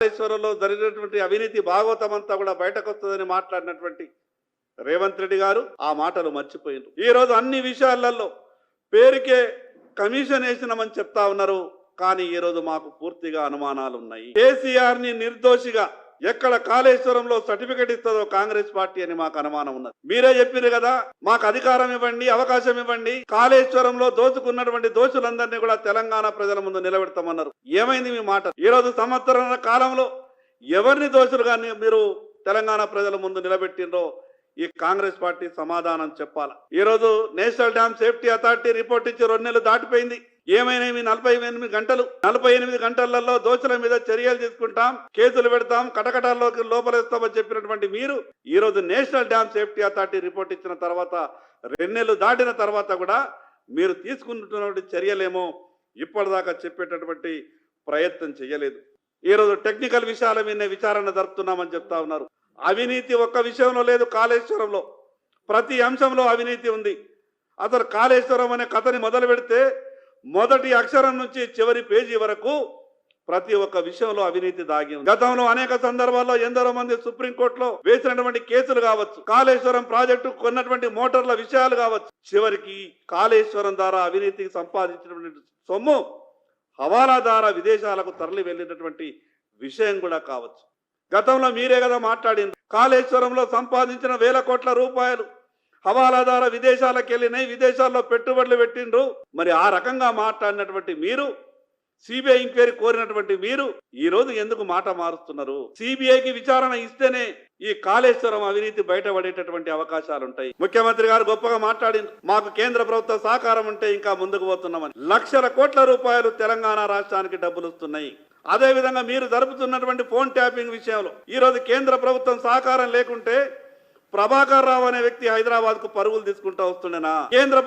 కాళేశ్వరంలో జరిగినటువంటి అవినీతి భాగవతం అంతా కూడా బయటకు వస్తుందని మాట్లాడినటువంటి రేవంత్ రెడ్డి గారు ఆ మాటలు మర్చిపోయిండ్రు. ఈ రోజు అన్ని విషయాలలో పేరుకే కమిషన్ వేసినామని చెప్తా ఉన్నారు. కానీ ఈ రోజు మాకు పూర్తిగా అనుమానాలు ఉన్నాయి. కేసీఆర్ ని నిర్దోషిగా ఎక్కడ కాళేశ్వరంలో సర్టిఫికెట్ ఇస్తుందో కాంగ్రెస్ పార్టీ అని మాకు అనుమానం ఉన్నది. మీరే చెప్పారు కదా, మాకు అధికారం ఇవ్వండి, అవకాశం ఇవ్వండి, కాళేశ్వరంలో దోచుకున్నటువంటి దోషులందరినీ కూడా తెలంగాణ ప్రజల ముందు నిలబెడతామన్నారు. ఏమైంది మీ మాట? ఈ రోజు సంవత్సరాల కాలంలో ఎవరిని దోషులుగా మీరు తెలంగాణ ప్రజల ముందు నిలబెట్టిండ్రో ఈ కాంగ్రెస్ పార్టీ సమాధానం చెప్పాలి. ఈ రోజు national dam safety authority report ఇచ్చి 2 నెలలు దాటిపోయింది. ఏమైనా 48 గంటలలో దోషుల మీద చర్యలు తీసుకుంటాం, కేసులు పెడతాం, కటకటాల్లోకి లోపలేస్తామని చెప్పినటువంటి మీరు ఈ రోజు national dam safety authority report ఇచ్చిన తర్వాత 2 నెలలు దాటిన తర్వాత కూడా మీరు తీసుకుంటున్నటువంటి చర్యలేమో ఇప్పటిదాకా చెప్పేటటువంటి ప్రయత్నం చేయలేదు. ఈ రోజు టెక్నికల్ విషయాల మీద విచారణ జరుపుతున్నామని చెప్తా ఉన్నారు. అవినీతి ఒక్క విషయంలో లేదు. కాళేశ్వరంలో ప్రతి అంశంలో అవినీతి ఉంది. అసలు కాళేశ్వరం అనే కథని మొదలు పెడితే మొదటి అక్షరం నుంచి చివరి పేజీ వరకు ప్రతి ఒక్క విషయంలో అవినీతి దాగి ఉంది. గతంలో అనేక సందర్భాల్లో ఎందరో మంది సుప్రీంకోర్టులో వేసినటువంటి కేసులు కావచ్చు, కాళేశ్వరం ప్రాజెక్టు కొన్నటువంటి మోటార్ల విషయాలు కావచ్చు, చివరికి కాళేశ్వరం ద్వారా అవినీతికి సంపాదించినటువంటి సొమ్ము హవాలా ద్వారా విదేశాలకు తరలి వెళ్ళినటువంటి విషయం కూడా కావచ్చు. గతంలో మీరే కదా మాట్లాడింది, కాళేశ్వరంలో సంపాదించిన 1000 కోట్ల రూపాయలు హవాలా ద్వారా విదేశాలకు వెళ్ళినాయి, విదేశాల్లో పెట్టుబడులు పెట్టిండ్రు. మరి ఆ రకంగా మాట్లాడినటువంటి మీరు, సిబిఐ ఎంక్వైరీ కోరినటువంటి మీరు ఈ రోజు ఎందుకు మాట మారుస్తున్నారు? సిబిఐకి విచారణ ఇస్తేనే ఈ కాళేశ్వరం అవినీతి బయటపడేటటువంటి అవకాశాలు ఉంటాయి. ముఖ్యమంత్రి గారు గొప్పగా మాట్లాడింది, మాకు కేంద్ర ప్రభుత్వ సహకారం ఉంటే ఇంకా ముందుకు పోతున్నామని. లక్షల కోట్ల రూపాయలు తెలంగాణ రాష్ట్రానికి డబ్బులు వస్తున్నాయి. అదే విధంగా మీరు జరుపుతున్నటువంటి ఫోన్ ట్యాపింగ్ విషయంలో ఈ రోజు కేంద్ర ప్రభుత్వం సహకారం లేకుంటే ప్రభాకర్ రావు అనే వ్యక్తి హైదరాబాద్ కు పరుగులు తీసుకుంటూ వస్తుండేనా? కేంద్ర